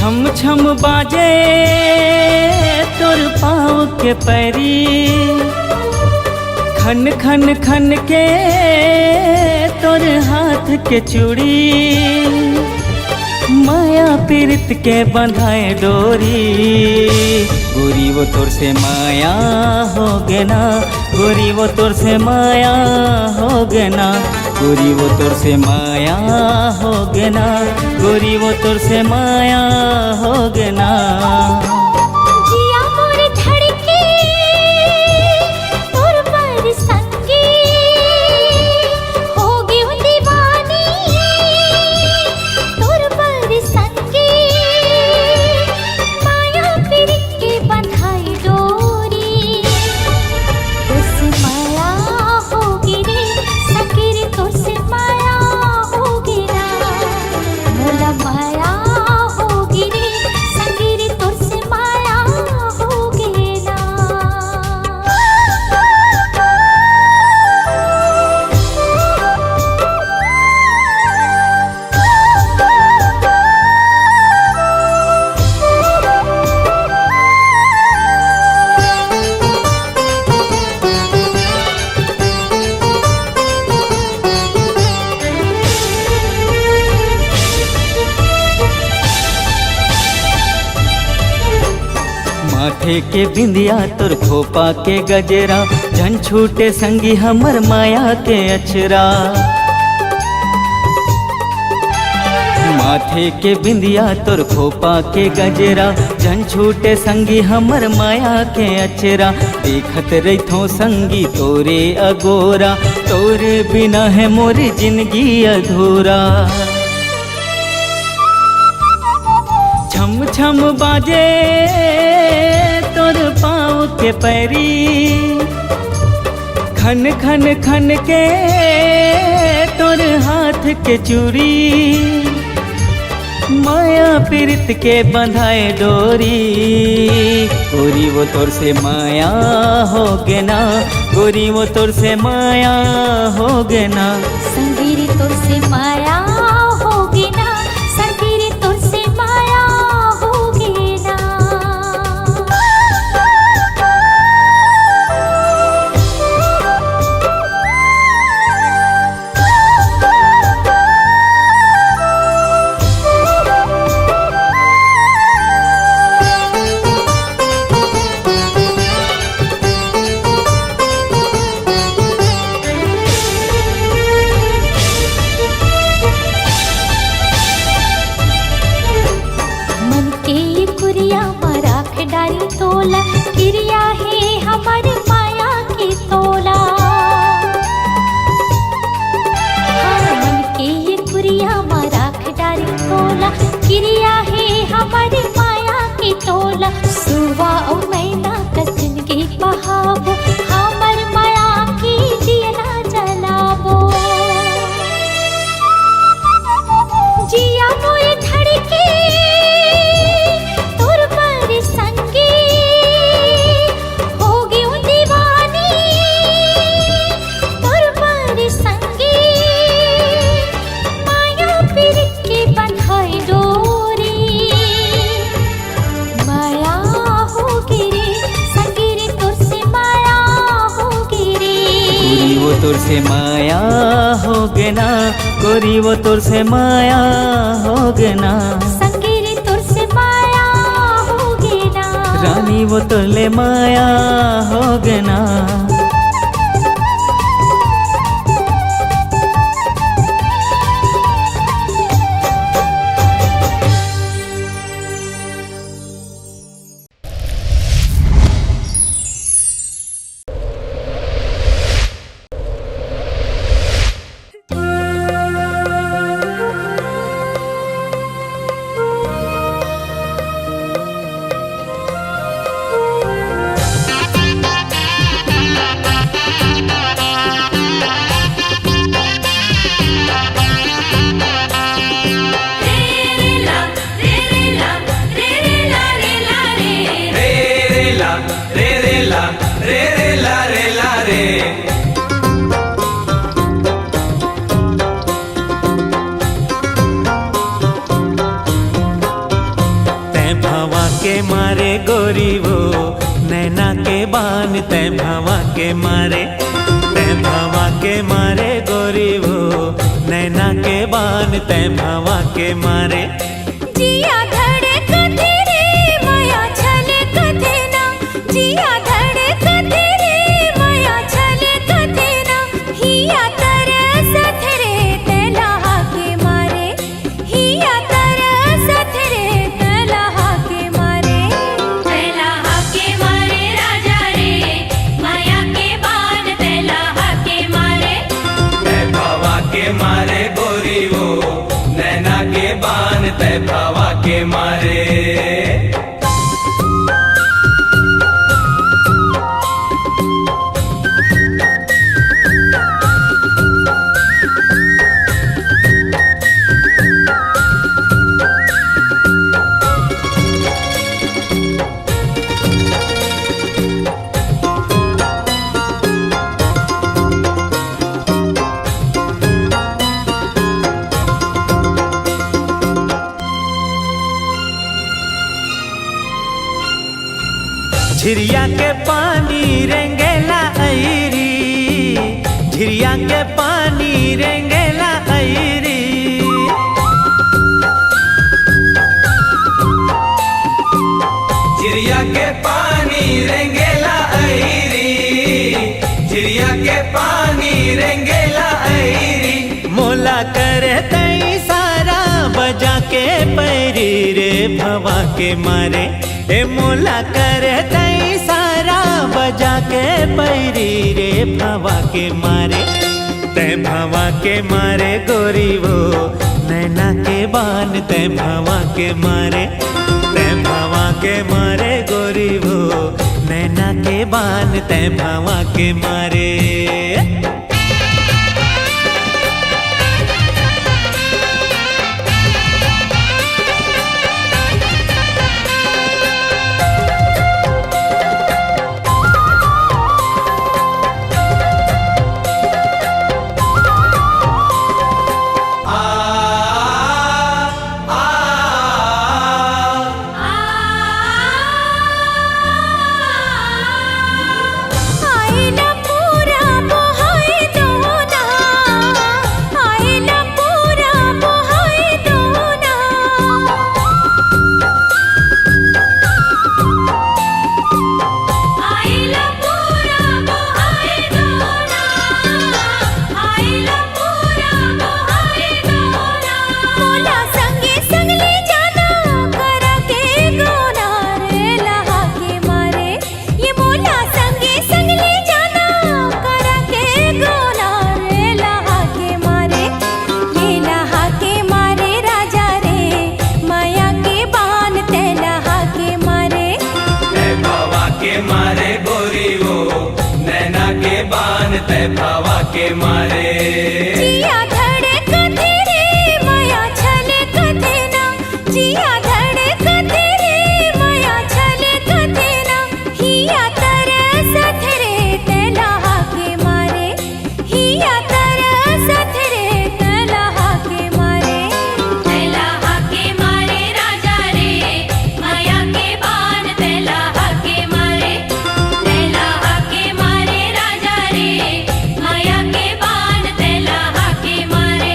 छम छम बाजे तोर पाँव के पैरी, खन खन खन के तोर हाथ के चूड़ी, माया पीरित के बंधाए डोरी। गोरी वो तोर से माया हो गे ना, गोरी वो तोर से माया हो गे ना, गोरी वो तोर से माया हो गे ना, गोरी वो तोर से माया हो गे ना। जिया मोर धड़के तोर पर संगी, हो गई दीवानी तोर पर संगी, माया पीरित के बंधाई डोरी। तोर से माया होगी रे सखी रे, तोर से माया होगी ना, मोला माया होगी रे सखी रे, तोर से माया होगी ना। माथे के बिंदिया तोर खोपा के गजरा, झन छूटे संगी हमर माया के अचरा। माथे के बिंदिया तोर खोपा के गजरा, झन छूटे संगी हमर माया के अचरा। देखत रहिथो संगी तोरे अगोरा, तोरे बिना है मोरी जिंदगी अधूरा। छम छम बाजे तोर पाँव के पैरी, खन खन खन के तोर हाथ के चूड़ी, माया पीरित के बंधाए डोरी। गोरी वो तोर से माया हो गे ना, गोरी वो तोर से माया हो गे ना। संगी रे तोर से माया होगी ना, संगी रे तोर से माया होगी ना। मन के कुरिया मराख डारी तोला, क्रिया है हमारे माया की तोला। हाँ, मन के कुरिया मराख डारी तोला, क्रिया है हमारे माया की तोला। सुवा ओ मैना कचन के बहाबो, हमर माया की दिया ना जलाबो। जिया मोर धड़के तोर पर संगी, हो गई दीवानी तोर पर संगी, माया पीरित के बंधाई डोरी। माया होगी रे संगी रे, तोर से माया होगी रे। गोरी वो तोर से माया हो गे ना, गोरी वो तोर से माया हो गे ना। संगी रे तोर से माया होगी ना, रानी वो तोर ले माया हो गे ना। गोरी वो नैना के बान तय भवा के मारे, तय भवा के मारे गोरी वो नैना के बान तय भवा के मारे। जिया धड़कते रे माया छलकते ना, जिया धड़कते रे माया छलकते ना, हिया तरसत रे तलहा के मारे, हिया तरसत रे तलहा के मारे। तलहा के मारे राजा रे माया के बान तलहा के मारे। तय भवा के मारे गोरी वो नैना के बान तय भवा के मारे। झिरिया के पानी रेंगेला ऐरी, झिरिया के पानी रेंगेला ऐरी। झिरिया के पानी रेंगेला ऐरी, झिरिया के पानी रेंगेला ऐरी। मोला करे तई सारा बजा के पैरी रे भवा के मारे, ए मोला करे तई सारा बजा के पैरी रे भवा के मारे। तय भवा के मारे गोरी वो नैना के बान तय भवा के मारे, तय भवा के मारे गोरी वो नैना के बान तय भवा के मारे। आइला पूरा बहाई दोना, आइला पूरा बहाई दोना। आइला पूरा बहाई दोना, आइला पूरा बहाई दोना। मोला संगे संग ले जाना करा के गोना रे लहा के मारे। ये मोला संगे संग ले जाना करा के गोना रे लहा के मारे। ये लहा के मारे राजा रे माया के बान ते लहा के मारे। तय भवा के मारे गोरी वो नैना के बान तय भवा के मारे। जिया धड़कते रे माया छलकते ना, जिया धड़कते रे माया छलकते ना, हिया तरसत रे तलहा के मारे, हिया तरसत रे तलहा के मारे। तलहा के मारे राजा रे माया के बान तलहा के मारे। तलहा के मारे राजा रे माया के बान तलहा के मारे।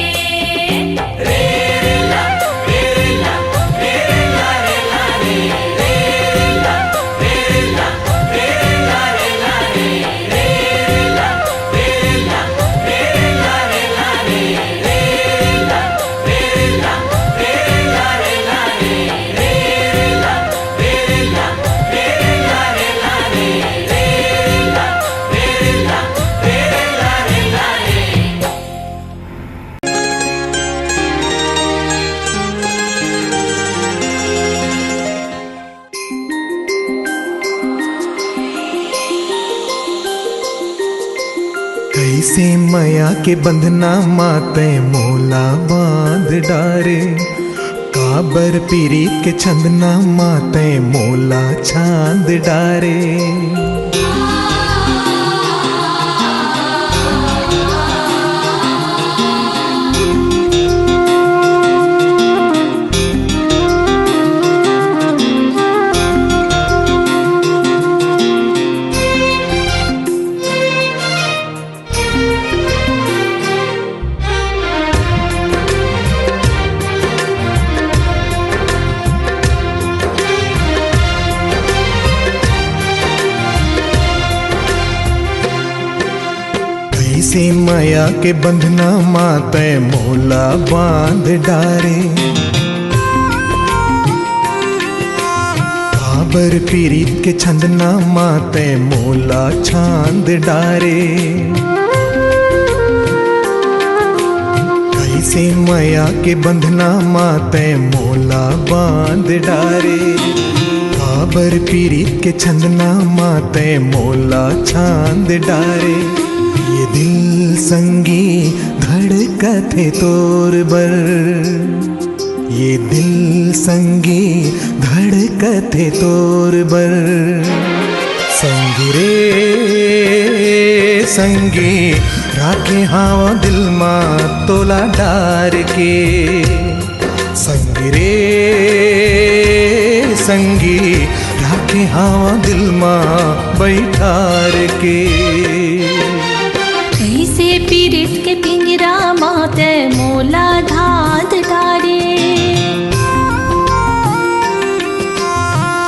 कैसे माया के बंधना माते मोला बांध डारे, काबर पीरीत के छंदना माते मोला छांद डारे। कैसे माया के बंधना माते मोला बांध डारे। काबर पीरीत के छंदना माते मोला छांद डारे। कैसे माया के बंधना माते मोला बांध डारे। काबर पीरीत के छंदना माते मोला छांद डारे। ये दिल संगी धड़कथे तोर बर। ये दिल संगी धड़कथे तोर बर। संगी रे संगी राखे हाव दिल मां तोला डार के। संगी रे संगी राखे हाव दिल मां बैठार के। कैसे पीरित के पिंजरा माते मोला धाद डारे।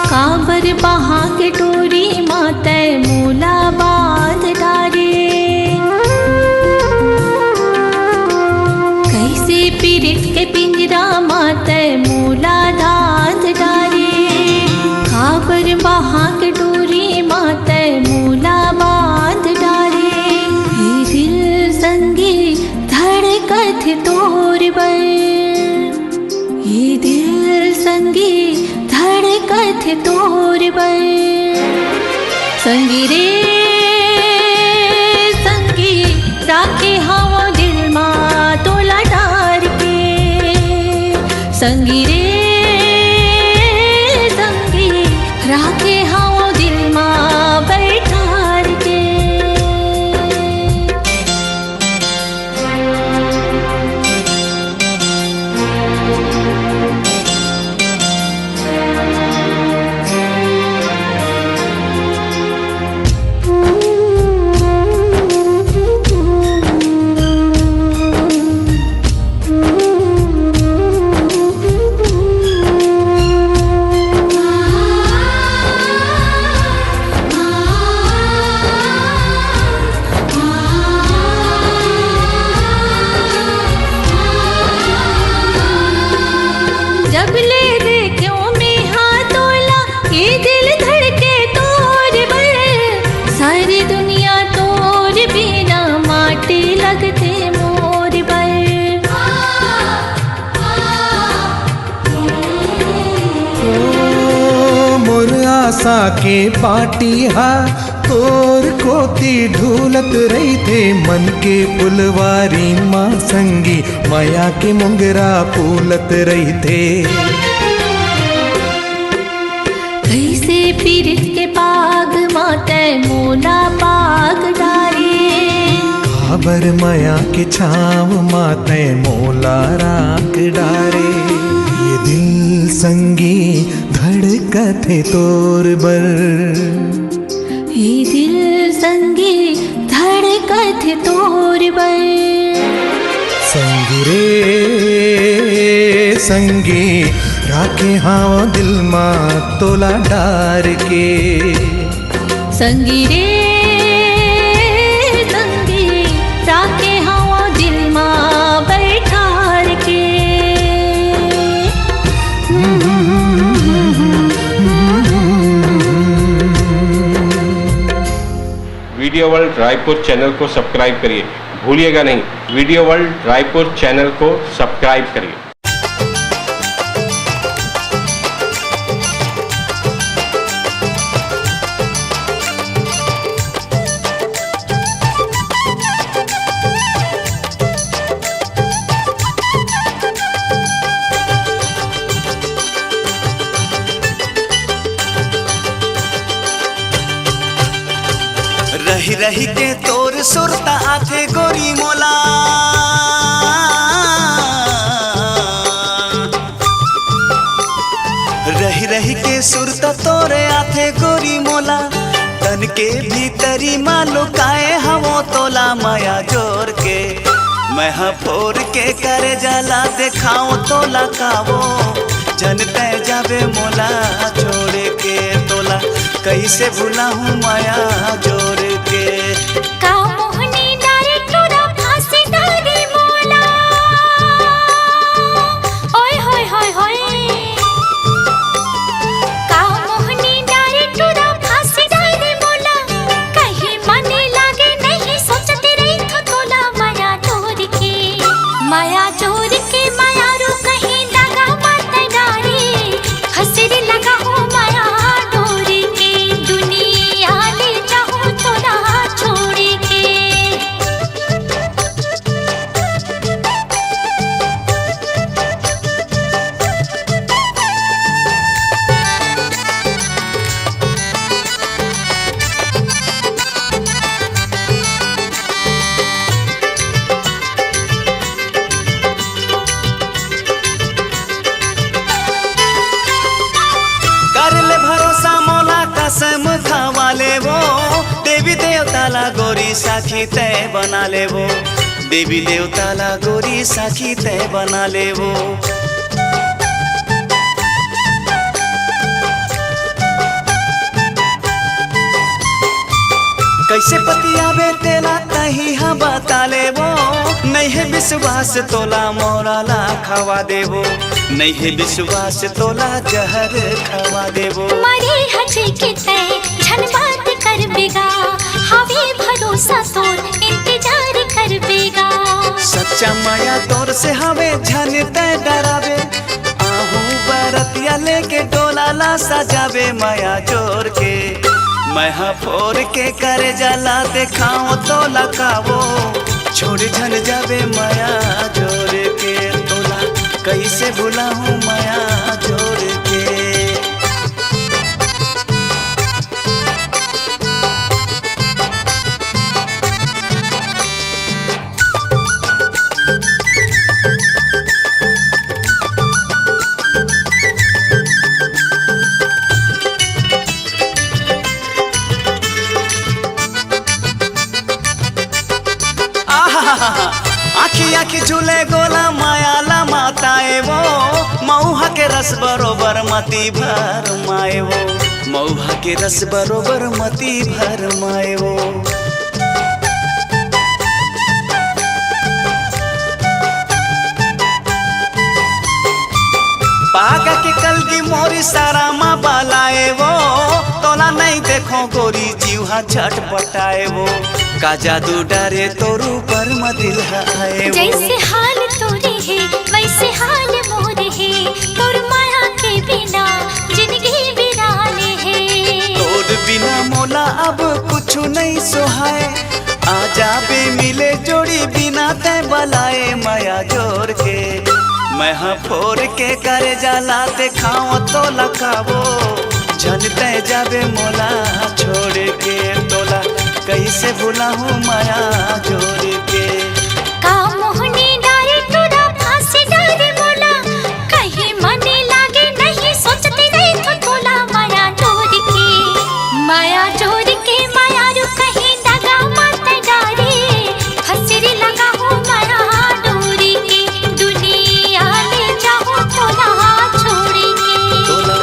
काबर बहा के डोरी माते मोला बांध डारे। कैसे पीरित के पिंजरा माते मोला धाद डारे। काबर बहा के डोरी माते मोला बांध डारे। ये दिल संगी धड़कथ तोर बर। ये दिल संगी धड़कथ तोर बर। संगी रे संगी राखे हाव दिल मां तोला डार के। संगी रे संगी राखे हाव दिल मां बैठार के। जब ले देखो में हाथ तोला ये दिल धड़के तोर बर। सारी दुनिया तोर बिना माटी लगते मोर बर। ओ मोर आशा के पाटी हा तोर कोती ढूलत रही थे। मन के फुलवारी माँ संगी माया के मुंगरा फूलत रही थे। कैसे पीरित के पाग माते मोला पाग डारे। काबर माया के छाव माते मोला राख डारे। ये दिल संगी धड़कथे तोर बर। ये दिल संगी धड़कथ तोर बर। संगी रे संगी राखे हाव दिल मां तोला डार के। संगी रे संगी राखे हाव दिल मां बैठार के। वीडियो वर्ल्ड रायपुर चैनल को सब्सक्राइब करिए, भूलिएगा नहीं, वीडियो वर्ल्ड रायपुर चैनल को सब्सक्राइब करिए। रही रही के तोर सुरता आथे गोरी मोला। रही रही के सुरता तोरे आथे गोरी मोला। तन के भीतरी मालो काए हवो तोला माया जोर के। मैं फोर के करे जाला देखाओ तोला कावो। जनते जावे मोला छोड़ के तोला। कैसे भूला हूँ माया जोड़ के। का मोहनी डायरेक्टर माया चोर के मायारू कहीं लगा मत डारे हसरी लगा हो माया डोर के दुनिया ले जाऊं थोड़ा छोड़ के कर ले भरोसा मोला कसम खावा ले वो देवी देवताला गोरी साखी तय बना ले वो देवी देवताला गोरी साखी तय बना ले वो कैसे पतियावे तेला तही हाँ बता ले वो नहीं है विश्वास तोला मोरा ला खवा देवो नहीं है विश्वास तोला जहर खवा देवो मरे हजे के तय छन बात कर बेगा हवे भरोसा तोर इंतजार कर बेगा सच्चा माया तोर से हवे झन तय डरावे आहू बरतिया लेके डोला ला सजावे माया जोर के मैं फोर के करे जला देखाओ तो लकावो छोड़ झन जावे माया जोर के तोला कैसे भुलाऊं माया जोर के आखी आखी झूले गोला माया ला माताए वो मऊहा के रस बरोबर मती भर माए वो मऊहा के रस बरोबर मती भर माए वो पागा के कलगी मोरी सारा माँ बालाए वो तोला नहीं देखो गोरी जीवा झटपटाए वो का जादू डरे तोरू पर मदिल आए वो जैसे हाल तोरे है वैसे हाल मोरे है तोर माया के बिना जिंदगी बिराने है तोर बिना मोला अब कुछ नहीं सोहाए आजा बे मिले जोड़ी बिना तय बलाए माया जोर के मैं फोर के करे जाला देखाओ तो लखावो झन तय जाबे मोला छोड़ के तोला कैसे भुलाऊं माया जोर के का मोहनी डारे तोरा फांसी डारे मोला कहीं मने लागे नहीं सोचते रहे तो तोला माया जोड़ के माया रू कहीं दगा मत डारे हसरी लगा हो माया डोर के दुनिया ले जाओ तोला छोड़ के तोला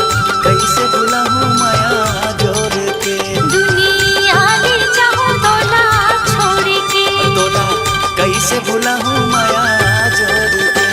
कैसे भुलाऊं माया जोर के दुनिया ले जाओ तोला छोड़ के तोला कैसे भुलाऊं माया जोर के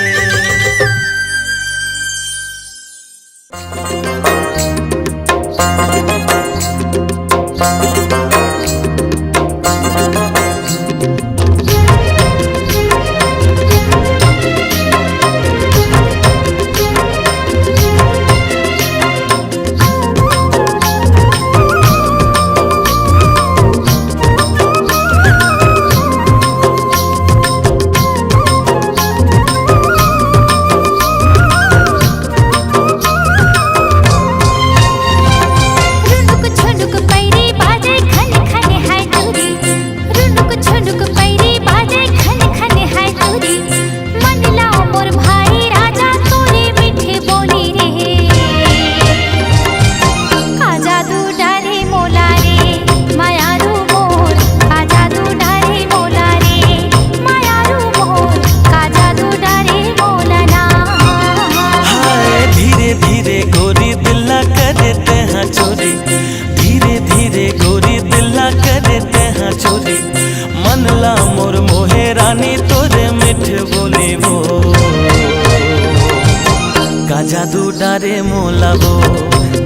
जादू डारे मोलाबो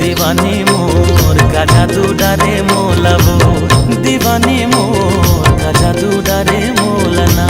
दीवानी मोर का जादू डारे मोलाबो दीवानी मोर का जादू डारे मोलना।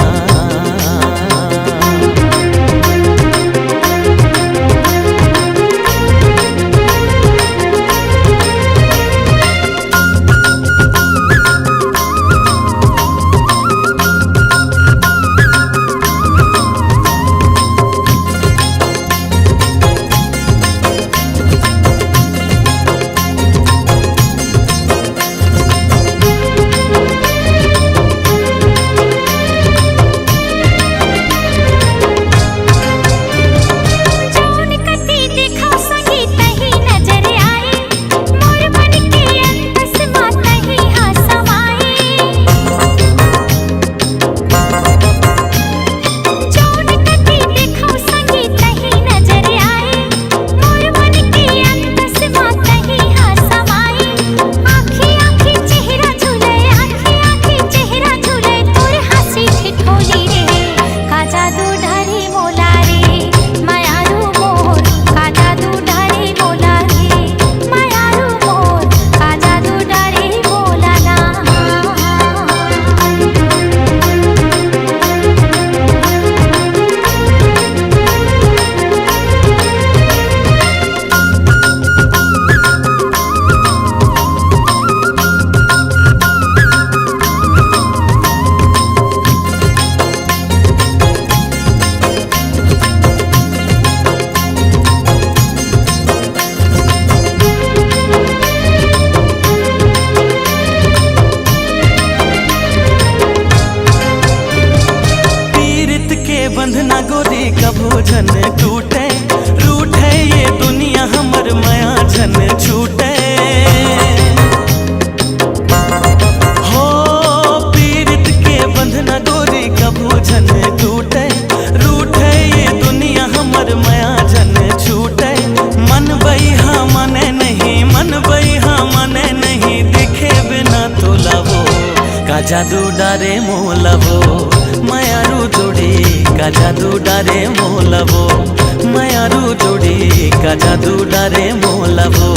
डोरी कबो झन टूटे, रूठे ये दुनिया हमर माया झन छूटे। हो पीड़ित के बंधना डोरी कबो झन टूटे, रूठे ये दुनिया हमर माया झन छूटे। मन बइहा मने नहीं, मन बइहा मने नहीं, दिखे बिना तोलावो का जादू डारे मोलवो। मायारू जोड़ी का जादू डारे मोलवो, मायारू जोड़ी का जादू डारे मोलवो।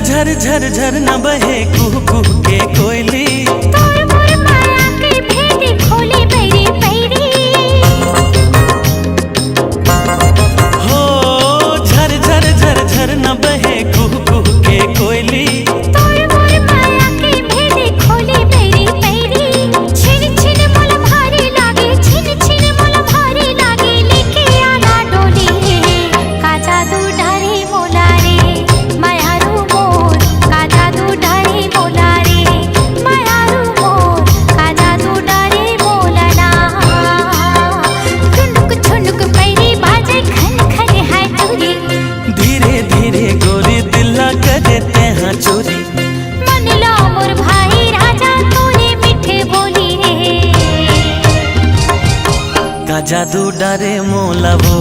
झर झर झर न बहे कुहू कुहू के कोयली, तोर मोर माया के भेद खोले बैरी बैरी। हो झर झर झर झर न बहे कुहू कुहू के कोयली, तोर मोर माया के भेद खोले बैरी बैरी। छिन छिन मोल भारी लागे, छिन छिन मोल भारी लागे, लेके आना डोली का जादू डारे मोला रे। मायारू मोर का जादू डारे मोला रे, मायारू मोर का जादू डारे मोला ना। ठुनुक ठुनुक पैरी बाजे खन खन है चोरी, धीरे धीरे गोरी दिला करे तेहा चोरी। मन लो मोर भाई राजा तूने मीठे बोली रे। का जादू डारे मोलवो,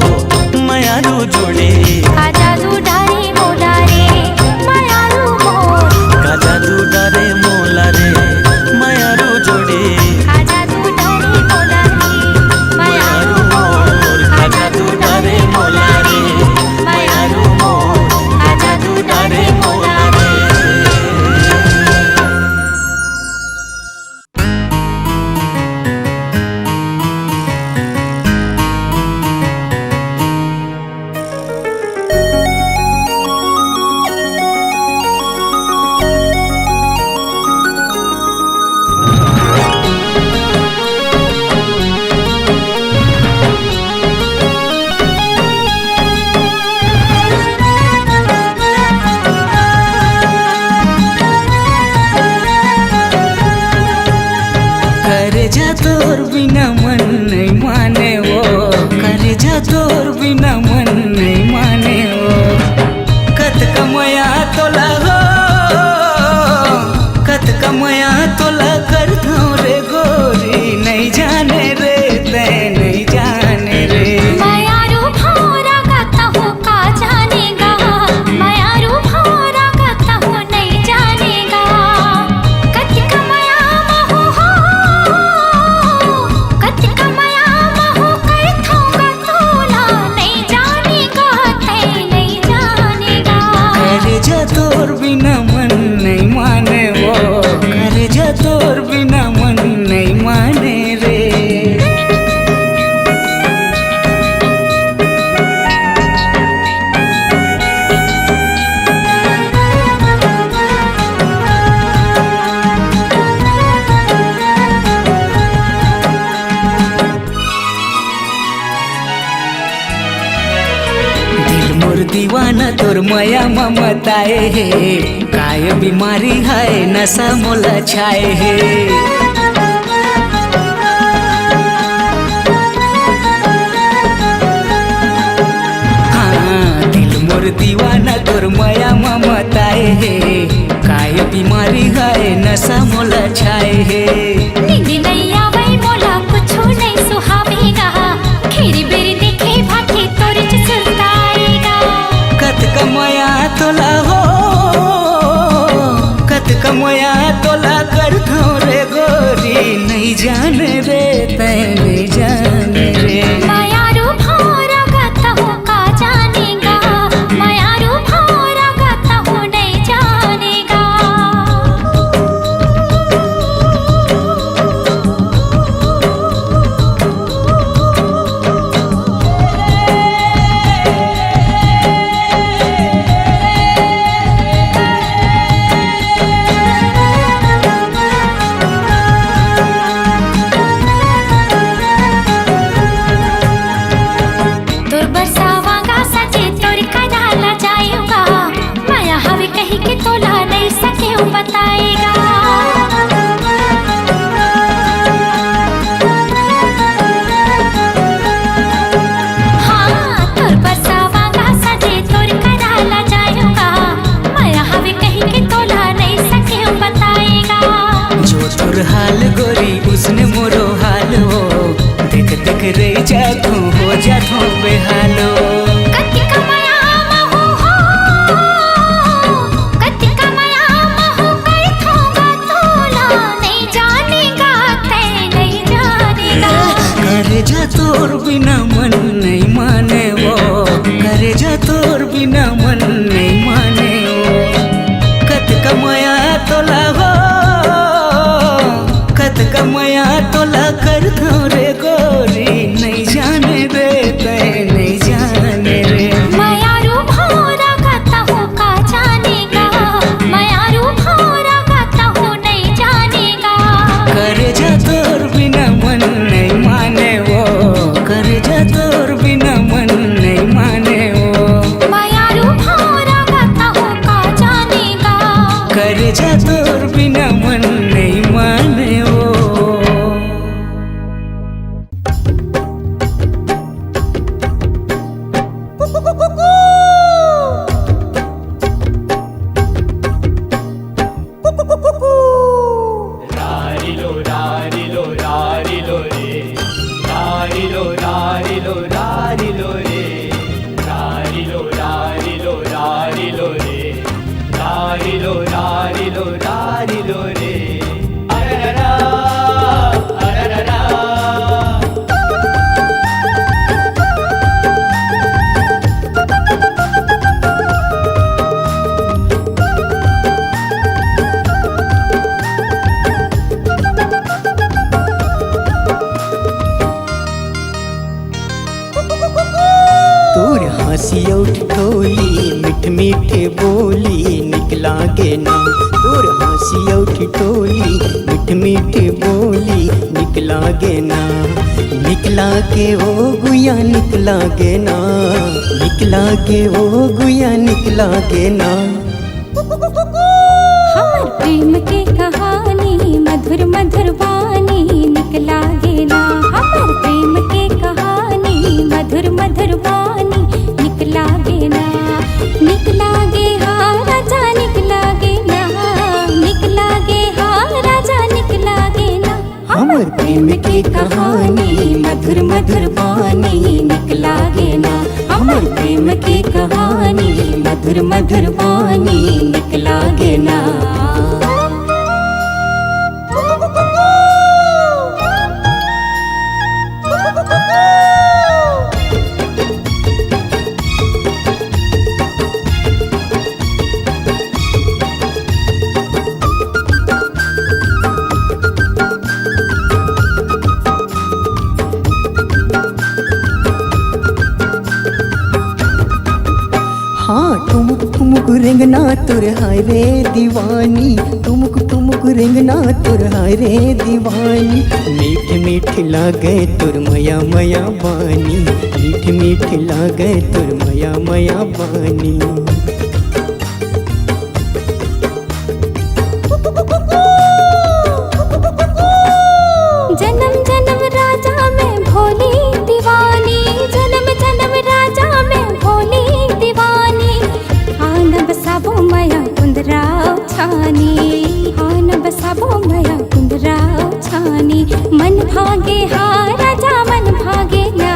मायारू जोड़ी का जादू डारे मोला रे, मायारू मोर का जादू डारे मोला रे, मायारू जोड़ी का जादू डारे मोला रे। मायारू मोर का जादू डारे मोला रे, मायारू मोर का जादू डारे मोला रे। करे जा तोर बिना मन नहीं माने वो, करे जा तोर बिना मन नहीं माने वो। कत कमया तोला हो, कत कमया तोला कर दो रे गोरी, नहीं जाने रे ते नहीं जाने रे। मायारू भौरा गाता हूँ का जानेगा, मायारू भौरा गाता हूँ नहीं जानेगा। कत कमाया महू हो, कत कमाया महू कर थोगा तोला, नहीं जानेगा ते नहीं जानेगा। करे जा तोर बिना मन नहीं माने वो, करे जा तोर बिना मन नहीं माने रे। दिल मोर दीवाना तोर माया ममताए है, काय बीमारी है नशा मोला छाए है। हाँ दिल मोर दीवाना तोर माया ममताए है, काय बीमारी है नशा मोला छाए है। नींद नहीं आवे मोला कुछो नहीं सुहावेगा, खीरी बेरी देखे भाखे तोरे च सुलताएगा। कत कमाया तोला हो, कत कमाया तोला कर दो रे गोरी, नहीं जाने रे ते नहीं जाने रे। मायारू भौरा गाता हूँ का जानेगा, मायारू भौरा गाता हूँ नहीं जानेगा। जाथो बेहालो कतिका माया महु हो कतिका माया महु कई थोगा तोला नहीं जानेगा तै नहीं जानेगा करे जा तोर बिना मन नहीं माने वो करे जा तोर बिना मन नहीं माने वो कत कमाया तोला हो कत कमाया तोला कर दो रे गोरी नहीं जाने रे तै नहीं जाने रे मायारू भौरा गाता हूँ का जानेगा मायारू भौरा गाता हूँ नहीं जानेगा करे जा तोर बिना मन नहीं माने वो करे जा तोर बिना मन नहीं माने वो मायारू भौरा गाता हूँ का जानेगा करे जा तोर बिना मन नहीं माने वो तोर हंसी उठ ठोली मिठ मीठे बोली निकला गे ना तोर हंसी उठ ठोली मिठ मीठे बोली निकला गे ना निकला के ओ गुया निकला गे ना निकला के ओ गुया निकला गे ना हमार प्रेम के कहानी मधुर मधुर वाणी निकला गे ना हमार प्रेम के कहानी मधुर मधुर वाणी निकला गे ना निकला गे हाँ राजा निकला गे ना निकला गे हाँ राजा निकला गे ना हमर प्रेम की कहानी मधुर मधुर वाणी निकला गे ना हमर प्रेम की कहानी मधुर मधुर वाणी निकला गे ना हाँ ठुमुक ठुमुक रेंगना तुर हाय रे दीवानी ठुमुक ठुमुक रेंगना तुर हाय रे दीवानी मीठ मीठ लागे तुर मया मया बानी मीठ मीठ लागे तुर मया मया बानी जन्म जन्म राजा में भोली दीवानी जन्म जन्म राजा में भोली दीवानी आन बसाबो माया कुंदराव छानी आन बसाबो माया कुंदराव छानी मन भागे हाँ राजा मन भागे ना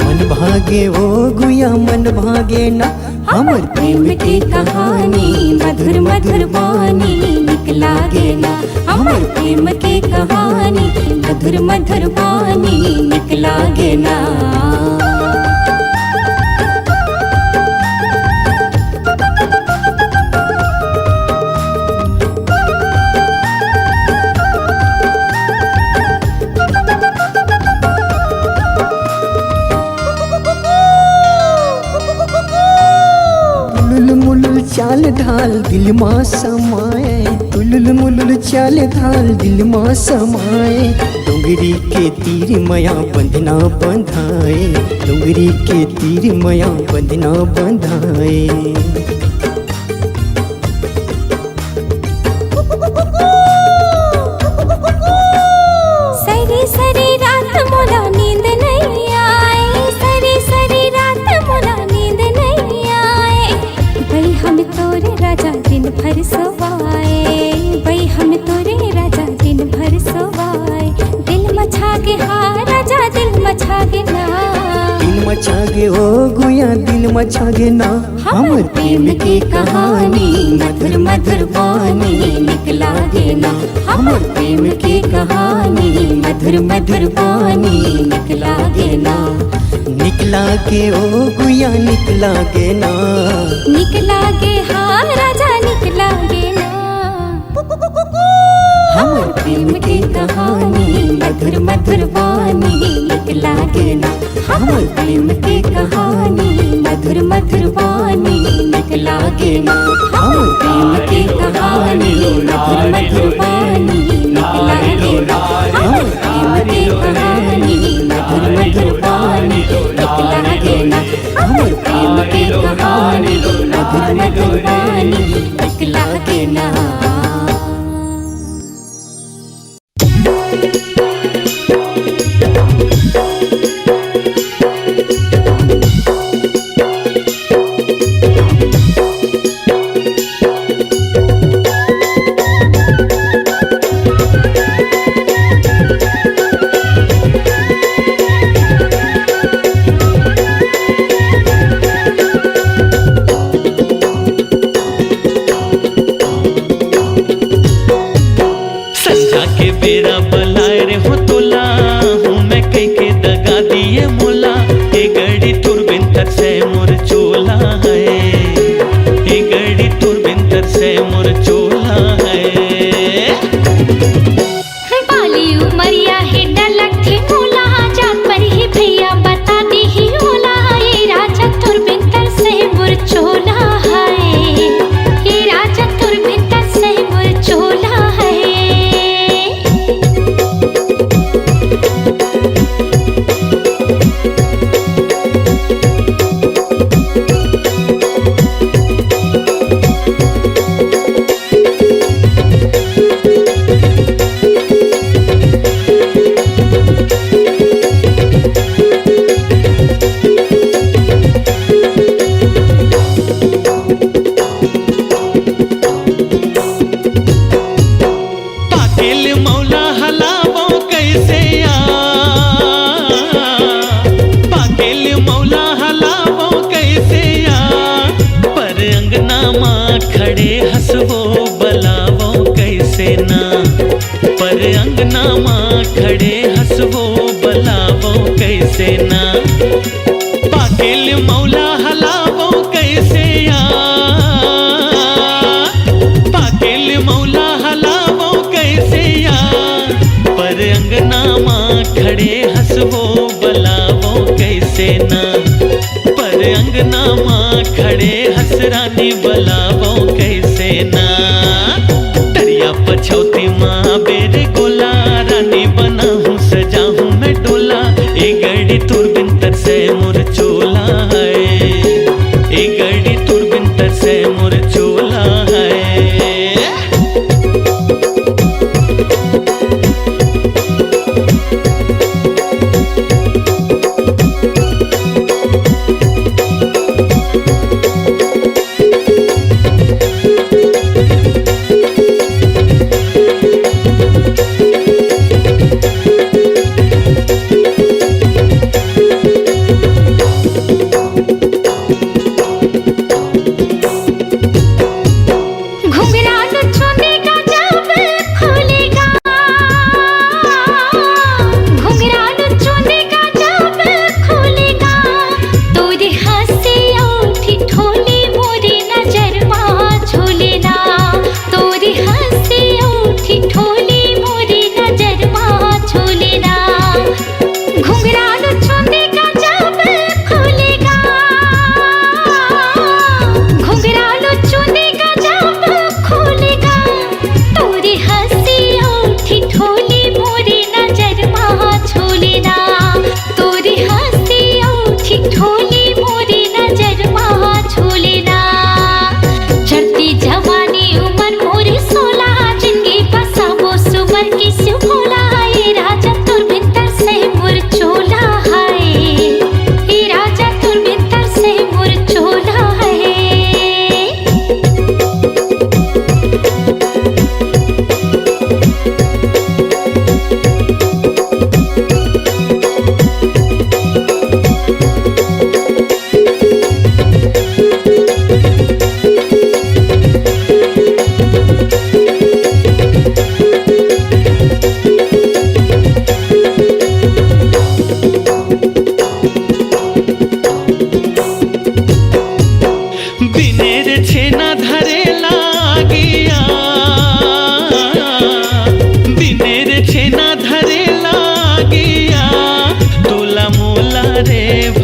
मन भागे ओ गुया मन भागे ना हमर प्रेम की कहानी मधुर मधुर वाणी निकला गे ना हमर प्रेम की कहानी मधुर मधुर वाणी निकला गे ना मुलुल चाल ढाल दिल माँ समाए तुलुल मुलुल चाल ढाल दिल माँ समाए डोंगरी के तीर मया बंधना बंधाए डोंगरी के तीर मया बंधना बंधाए सरी सरी रात मोला नींद नहीं आए सरी सरी रात मोला नींद नहीं आए भाई हम तोरे राजा दिन भर सोवाए भाई हम तोरे राजा दिन भर सोवाए दिल मछा के हाँ राजा दिल मछा के ना दिल दिल मचागे ओ गुया दिल मचागे ना हमर प्रेम के कहानी मधुर मधुर बानी निकला गे ना हमर प्रेम के कहानी मधुर मधुर बानी निकला गे ना निकला के ओ गुया निकला गे ना निकला गे हाँ राजा निकला गे ना हमर प्रेम की कहानी मधुर मधुर बानी निकला गे ना हमर प्रेम की कहानी मधुर मधुर बानी निकला गे ना हमर प्रेम की कहानी मधुर मधुर बानी निकला गे ना हमर प्रेम की कहानी मधुर मधुर बानी निकला गे ना हमर प्रेम की कहानी मधुर मधुर बानी निकला गे ना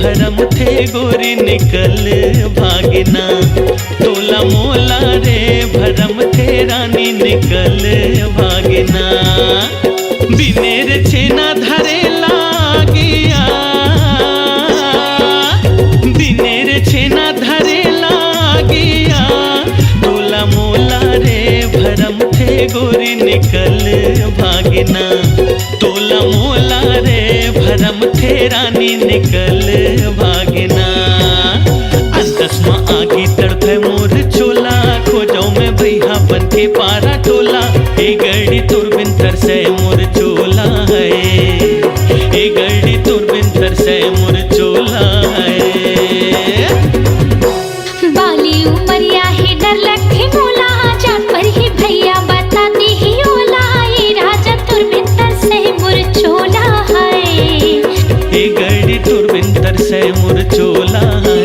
भरम थे गोरी निकल भागना। तोला मोला रे भरम थे रानी निकल भागना। बिनेर छेना धरे लागिया, बिनेर छेना धरे लागिया। तोला मोला रे भरम थे गोरी निकल भागना। तोला मोला रे भरम थे रानी निकल भागना। अंतस में आगी तड़पे मोर चोला, खोजो में भैया बन के पारा टोला। ए गड़ी तुरबिन तरसे मोर चोला है, ए गड़ी तुरबिन तरसे मोर चोला है। बाली उमरिया ही डर लगे मोला, जान पर ही भैया बताती ही ओला। ये राजा तुरबिंदर से मुरचोला है, ए गड़ी तुरबिन तरसे मोर चोला है।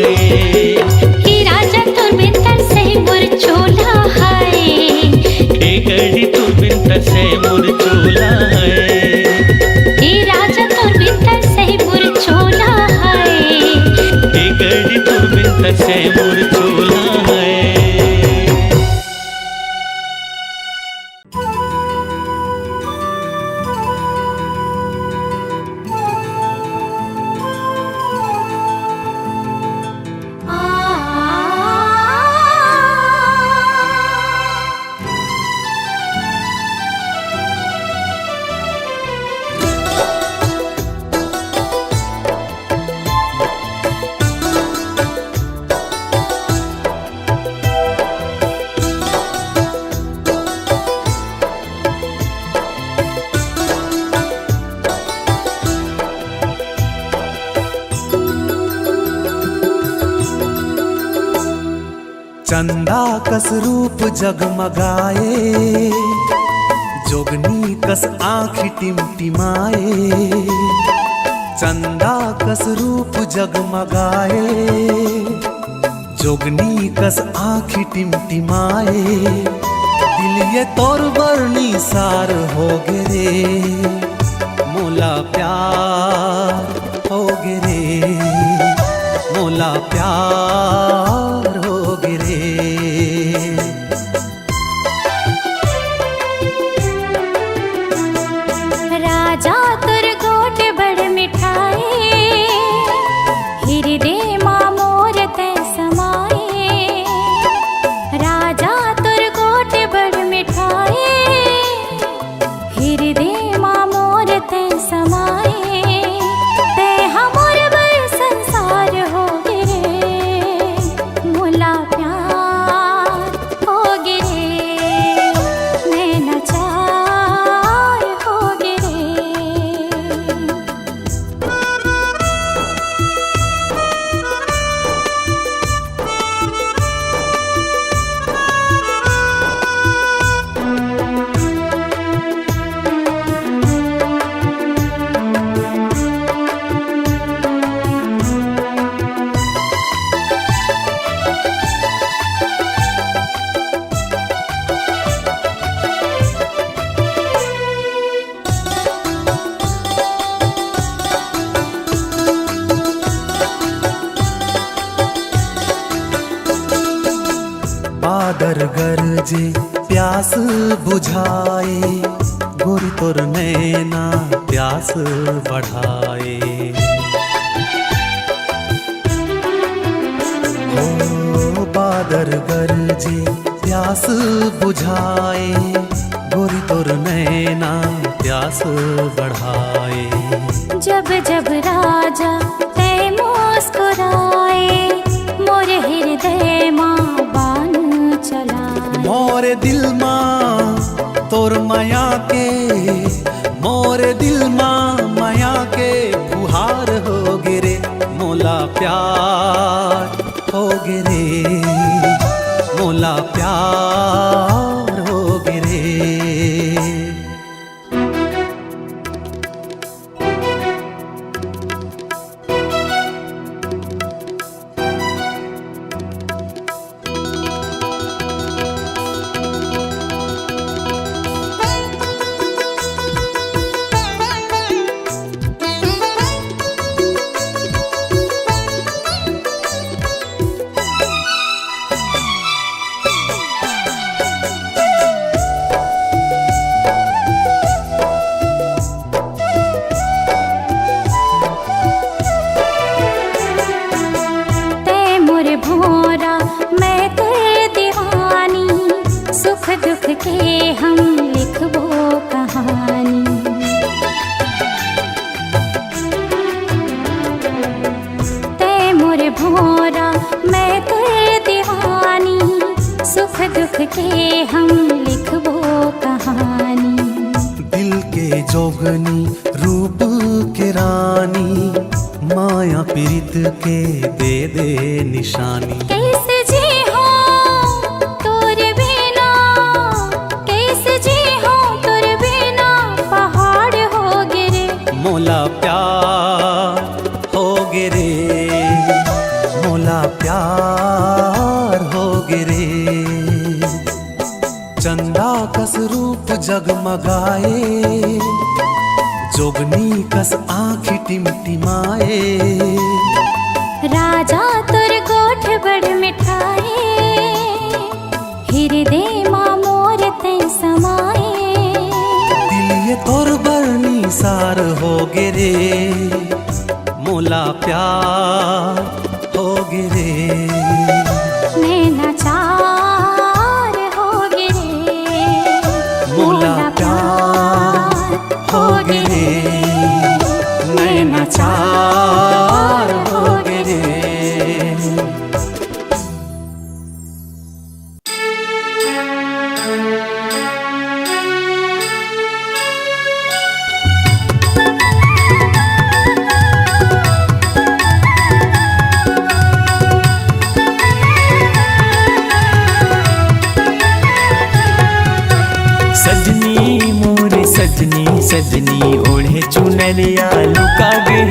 ये राजा तुरबिंदर से मुरचोला है, ए गड़ी तुरबिन तरसे मोर चोला है। ये राजा तुरबिंदर से मुरचोला है, ए गड़ी तुरबिन तरसे मोर चोला है। चंदा कस रूप जगमगाए, जोगनी कस आँखी टिमटिमाए। चंदा कस रूप जगमगाए, जोगनी कस आँखी टिमटिमाए। दिल ये तोर बरनी सार हो गे रे, मोला प्यार हो गे रे, मोला प्यार हो गे रे। राजा तुर गोट बड़ मिठाए, हृदय माँ मोर तै समाए। राजा तुर गोट बड़ मिठाए, हृदय माँ मोर तै समाए। तै हमर बर संसार हो गे रे, मोला प्यार हो गे रे, नैना चार हो गे रे। बादर गरजे प्यास बुझाए, गोरी तोर नैना प्यास बढ़ाए। ओ बादर गरजे प्यास बुझाए, गोरी तोर नैना प्यास बढ़ाए। जब जब राजा तै मुस्कुराए, मोर हृदय माँ बान चलाए। मोर दिल माँ तोर माया के, मोर दिल माँ माया के फुहार हो गे रे, मोला प्यार हो गे रे, मोला प्यार हो गे रे। के हम लिखबो कहानी। ते मोर भोरा मैं तेरे दीवानी, सुख दुख के हम लिखबो कहानी। दिल के जोगनी रूप के रानी, माया पीरित के दे दे निशानी। कैसे जी हो तोरे बिना, कैसे जी हो तोरे बिना, पहाड़ हो गिरे। मोला प्यार हो गिरे, मोला प्यार हो गिरे। चंदा कस रूप जगमगाए, जोगनी कस आँखी टिमटिमाए। राजा तुर गोठ बड़ मिठाए, हृदय माँ मोर तै समाए। दिल ये तोर बरनी सार हो गिरे, मोला प्यार हो गिरे। नैना चार हो गिरे, मोला प्यार हो गिरे, नैना चार हो गिरे। सजनी मोरे सजनी सजनी ओढ़े चुनरिया लुका गए।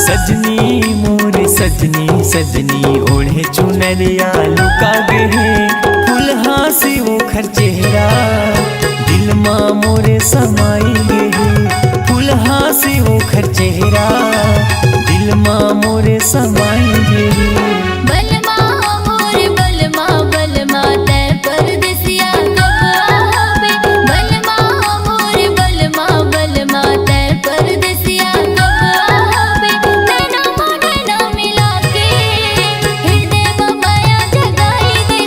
सजनी मोरे सजनी सजनी ओढ़े चुनरिया लुका गए। फुलहा से ओखर चेहरा दिल माँ मोरे समाई गए। फुलहा से ओखर चेहरा दिल माँ मोरे समाई गए। बलमा मोर बलमा बलमा तै परदेसिया कब आवे। बलमा मोर बलमा बलमा तै परदेसिया कब आवे। नैना मोरे ना मिला के हृदय में माया जगाई दे।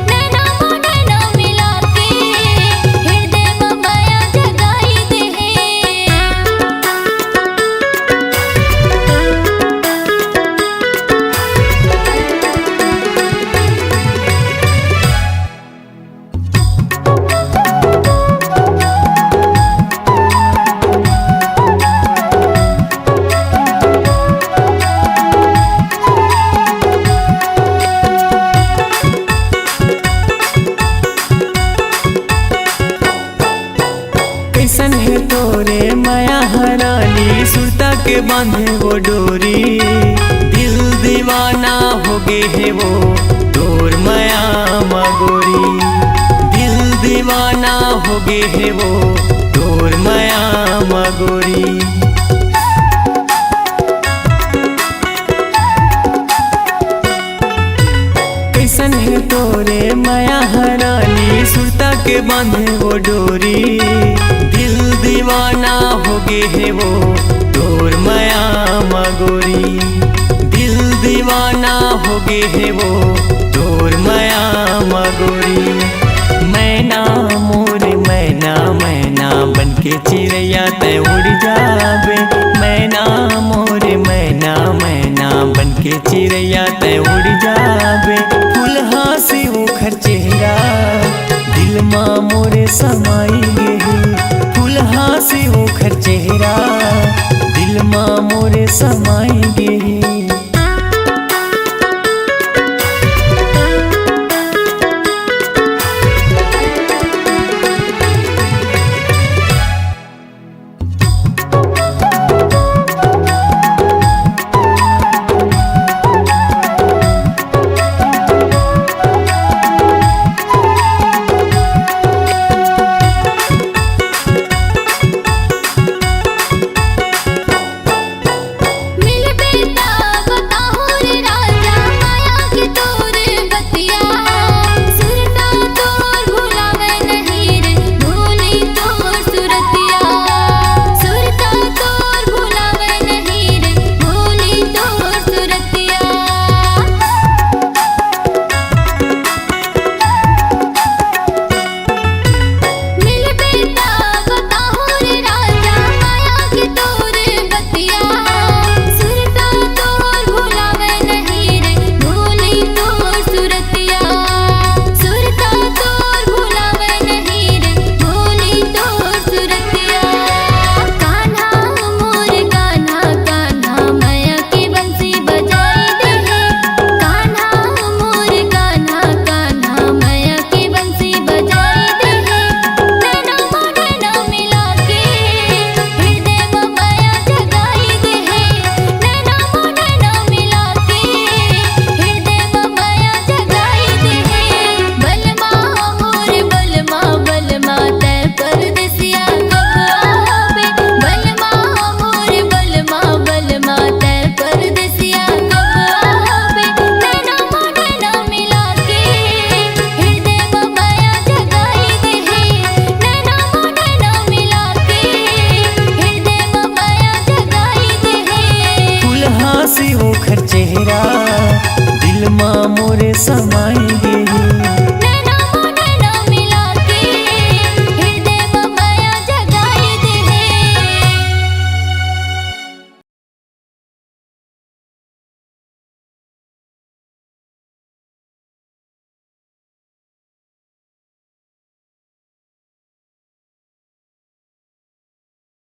नैना मोरे ना मिला के हृदय में माया जगाई दे। कैसन है तोरे माया हरानी, सुरता के बांधे वो डोरी। दिल दीवाना हो गए है वो तोर माया मगोरी। दिल दीवाना हो गए है वो तोर माया मगोरी। कैसन है तोरे माया हरानी, सुरता के बांधे वो डोरी। दिल दीवाना हो गए है वो तोर माया मगोरी। दिल दीवाना हो गए है वो तोर माया मगोरी। मैना मोरे मैना मैना बनके चिड़ैया तय उड़ जावे। मैना मोरे मैना मैना बनके चिड़ैया तय उड़ जावे। फुलहा से ओखर चेहरा दिल माँ मोरे समाई गे। फुलहा से ओखर चेहरा दिल माँ मोरे समाई गे। मिल बेता मोरे समाई